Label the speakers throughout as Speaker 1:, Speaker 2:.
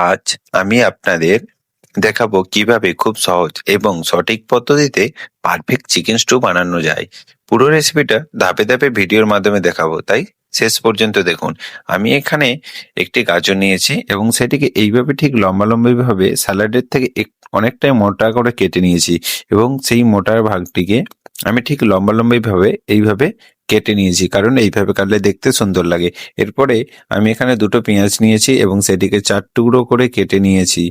Speaker 1: আজ আমি আপনাদের দেখাবো কিভাবে খুব সহজ এবং সঠিক পদ্ধতিতে পারফেক্ট চিকেন স্টু বানানো যায়। পুরো রেসিপিটা ধাপে ধাপে ভিডিওর মাধ্যমে দেখাবো, তাই শেষ পর্যন্ত দেখুন। আমি এখানে একটি গাজর নিয়েছি এবং সেটিকে এইভাবে ঠিক লম্বা ভাবে স্যালাডের থেকে অনেকটাই মোটা করে কেটে নিয়েছি এবং সেই মোটার ভাগটিকে আমি ঠিক লম্বা ভাবে এইভাবে কেটে নিয়েছি, কারণ এইভাবে কাটলে দেখতে সুন্দর লাগে। এরপরে আমি এখানে দুটো পেঁয়াজ নিয়েছি এবং সেটিকে 4 টুকরো করে কেটে নিয়েছি।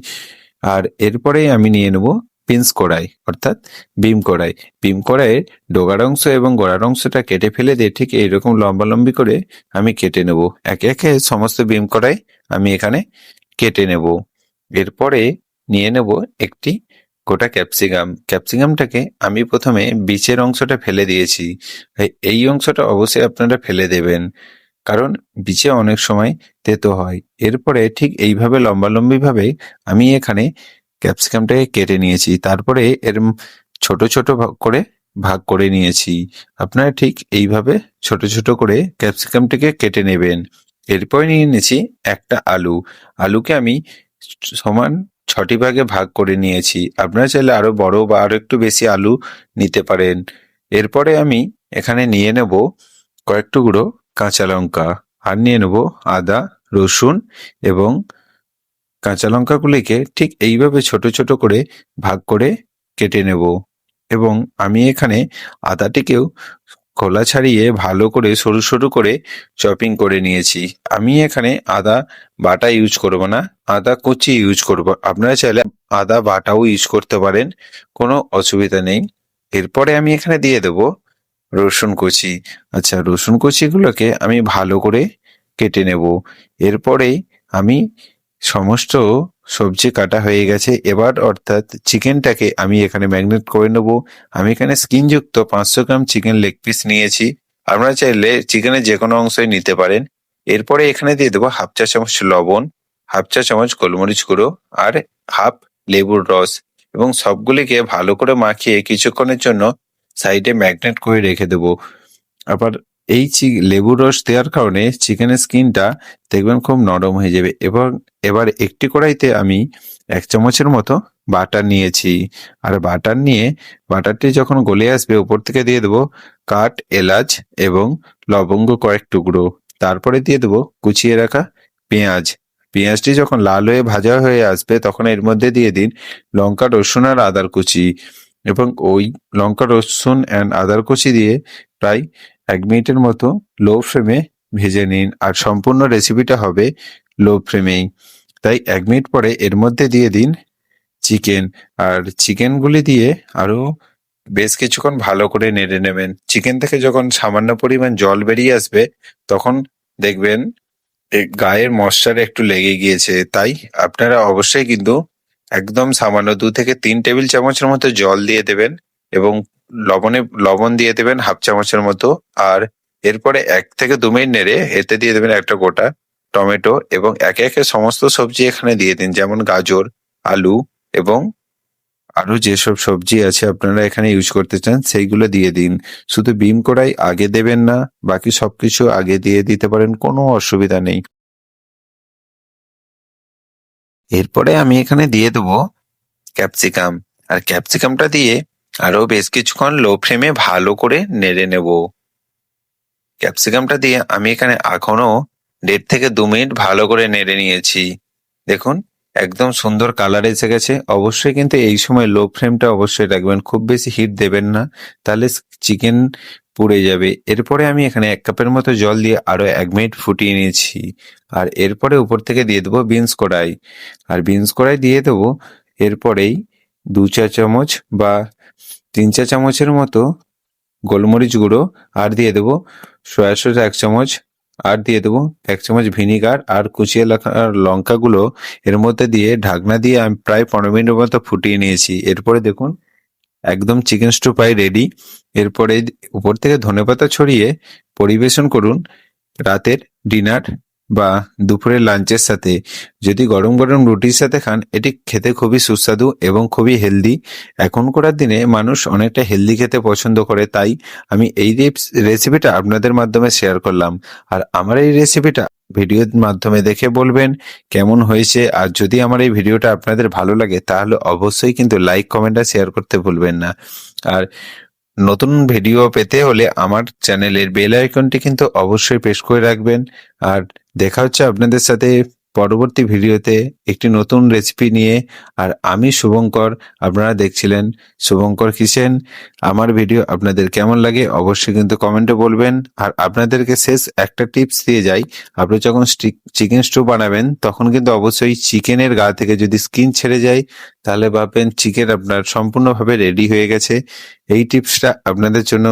Speaker 1: আর এরপরে আমি নিয়ে নেব পিন্স কড়াই, অর্থাৎ বিম কড়াই। বিম কড়াইয়ের ডগার অংশ এবং গোড়ার অংশটা কেটে ফেলে দিয়ে ঠিক এইরকম লম্বি করে আমি কেটে নেব। একে একে সমস্ত বিম কড়াই আমি এখানে কেটে নেব। এরপরে নিয়ে নেব একটি গোটা ক্যাপসিকাম। ক্যাপসিকামটাকে আমি প্রথমে বীজের অংশটা ফেলে দিয়েছি। এই অংশটা অবশ্যই আপনারা ফেলে দেবেন, কারণ বীজে অনেক সময় তেতো হয়। এরপরে ঠিক এইভাবে ভাবে আমি এখানে ক্যাপসিকামটাকে কেটে নিয়েছি। তারপরে এর ছোট ছোট ভাগ করে নিয়েছি। আপনারা ঠিক এইভাবে ছোট ছোট করে ক্যাপসিকামটিকে কেটে নেবেন। এরপর নিয়ে নিয়েছি একটা আলু। আলুকে আমি সমান 6টি ভাগে ভাগ করে নিয়েছি। আপনারা চাইলে আরো বড় বা আরো একটু বেশি আলু নিতে পারেন। এরপরে আমি এখানে নিয়ে নেব কয়েক টুকরো কাঁচা লঙ্কা, আর নিয়ে নেব আদা, রসুন এবং কাঁচা লঙ্কাগুলিকে ঠিক এইভাবে ছোট ছোট করে ভাগ করে কেটে নেব। এবং আমি এখানে আদাটিকেও খোলা ছাড়িয়ে ভালো করে সরু সরু করে চপিং করে নিয়েছি। আমি এখানে আদা বাটা ইউজ করব না, আদা কুচি ইউজ করব। আপনারা চাইলে আদা বাটাও ইউজ করতে পারেন, কোনো অসুবিধা নেই। এরপরে আমি এখানে দিয়ে দেব রসুন কুচি। আচ্ছা, রসুন কুচিগুলোকে আমি ভালো করে কেটে নেব। এরপরে আমি সমস্ত সবজি কাটা হয়ে গেছে। এবার অর্থাৎ চিকেনটাকে আমি এখানে ম্যারিনেট করে নেব। আমি এখানে স্কিনযুক্ত 500 গ্রাম চিকেন লেগ পিস নিয়েছি। আপনারা চাইলে চিকেনের যে কোনো অংশই নিতে পারেন। এরপরে এখানে দিয়ে দেবো হাফ চা চামচ লবণ, হাফ চা চামচ গোলমরিচ গুঁড়ো আর হাফ লেবুর রস, এবং সবগুলিকে ভালো করে মাখিয়ে কিছুক্ষণের জন্য সাইডে ম্যাগনেট করে রেখে দেবো। আবার এই লেবুর রস দেওয়ার কারণে চিকেনের স্কিনটা দেখবেন খুব নরম হয়ে যাবে। এবার একটি কড়াইতে আমি 1 চামচের মতো বাটার নিয়েছি। আর বাটার নিয়ে বাটারটি যখন গলে আসবে উপর থেকে দিয়ে দেবো কাঠ এলাচ এবং লবঙ্গ কয়েক টুকরো। তারপরে দিয়ে দেবো কুচিয়ে রাখা পেঁয়াজ। পেঁয়াজটি যখন লাল হয়ে ভাজা হয়ে আসবে তখন এর মধ্যে দিয়ে দিন লঙ্কা, রসুন আর আদার কুচি, এবং ওই লঙ্কা, রসুন অ্যান্ড আদার কুচি দিয়ে প্রায় 1 মিনিটের মতো লো ফ্লেমে ভেজে নিন। আর সম্পূর্ণ রেসিপিটা হবে লো ফ্লেমেই। তাই 1 মিনিট পরে এর মধ্যে দিয়ে দিন চিকেন। আর চিকেনগুলি দিয়ে আরো বেশ কিছুক্ষণ ভালো করে নেড়ে নেবেন। চিকেন থেকে যখন সামান্য পরিমাণ জল বেরিয়ে আসবে তখন দেখবেন গায়ের মশলাটা একটু লেগে গিয়েছে। তাই আপনারা অবশ্যই কিন্তু একদম সামান্য 2 থেকে 3 টেবিল চামচের মতো জল দিয়ে দেবেন এবং লবণ দিয়ে দেবেন হাফ চামচের মতো। আর এরপরে 1 থেকে 2 মিনিট নেড়ে এতে দিয়ে দেবেন একটা গোটা টমেটো, এবং একে একে সমস্ত সবজি এখানে দিয়ে দিন, যেমন গাজর, আলু এবং আরো যেসব সবজি আছে আপনারা এখানে ইউজ করতে চান সেইগুলো দিয়ে দিন। শুধু বিম কড়াই আগে দেবেন না, বাকি সবকিছু আগে দিয়ে দিতে পারেন, কোনো অসুবিধা নেই। এরপরে আমি এখানে দিয়ে দেবো ক্যাপসিকাম। আর ক্যাপসিকামটা দিয়ে আরো বেশ কিছুক্ষণ লো ফ্লেমে ভালো করে নেড়ে নেব। ক্যাপসিকামটা দিয়ে আমি এখানে এখনো 1.5 থেকে 2 মিনিট ভালো করে নেড়ে নিয়েছি। দেখুন একদম সুন্দর কালার এসে গেছে। অবশ্যই কিন্তু এই সময় লো ফ্লেমটা অবশ্যই রাখবেন, খুব বেশি হিট দেবেন না, তাহলে চিকেন পুড়ে যাবে। এরপরে আমি এখানে 1 কাপের মতো জল দিয়ে আরো 1 মিনিট ফুটিয়ে নিয়েছি। আর এরপরে উপর থেকে দিয়ে দেবো বিনস কড়াই। আর বিনস কড়াই দিয়ে দেবো এরপরেই 2 চা চামচ বা 3 চা চামচের মতো গোলমরিচ গুঁড়ো, আর দিয়ে দেবো সয়া সস 1 চামচ, আর দিয়ে দেবো 1 চামচ ভিনিগার, আর কুচিয়ে রাখা লঙ্কাগুলো এর মধ্যে দিয়ে ঢাকনা দিয়ে আমি প্রায় 15 মিনিটের মতো ফুটিয়ে নিয়েছি। এরপরে দেখুন একদম চিকেন স্টু পাই রেডি। এরপরে উপর থেকে ধনেপাতা ছড়িয়ে পরিবেশন করুন রাতের ডিনার বা দুপুরের লাঞ্চের সাথে। যদি গরম গরম রুটির সাথে খান এটি খেতে খুবই সুস্বাদু এবং খুবই হেলদি। এখনকার দিনে মানুষ অনেকটা হেলদি খেতে পছন্দ করে, তাই আমি এই রেসিপিটা আপনাদের মাধ্যমে শেয়ার করলাম। আর আমার এই রেসিপিটা ভিডিওর মাধ্যমে দেখে বলবেন কেমন হয়েছে। আর যদি আমার এই ভিডিওটা আপনাদের ভালো লাগে তাহলে অবশ্যই কিন্তু লাইক, কমেন্ট আর শেয়ার করতে ভুলবেন না। আর নতুন ভিডিও পেতে হলে আমার চ্যানেলের বেল আইকনটি কিন্তু অবশ্যই প্রেস করে রাখবেন। আর দেখা হচ্ছে আপনাদের সাথে পরবর্তী ভিডিওতে একটি নতুন রেসিপি নিয়ে। আর আমি শুভঙ্কর, আপনারা দেখছিলেন শুভঙ্কর কিচেন। আমার ভিডিও আপনাদের কেমন লাগে অবশ্যই কিন্তু কমেন্টে বলবেন। আর আপনাদেরকে শেষ একটা টিপস দিয়ে যাই, আপনি যখন চিকেন স্টু বানাবেন তখন কিন্তু অবশ্যই চিকেনের গা থেকে যদি স্কিন ছেড়ে যায় তাহলে ভাববেন চিকেন আপনার সম্পূর্ণভাবে রেডি হয়ে গেছে। এই টিপসটা আপনাদের জন্য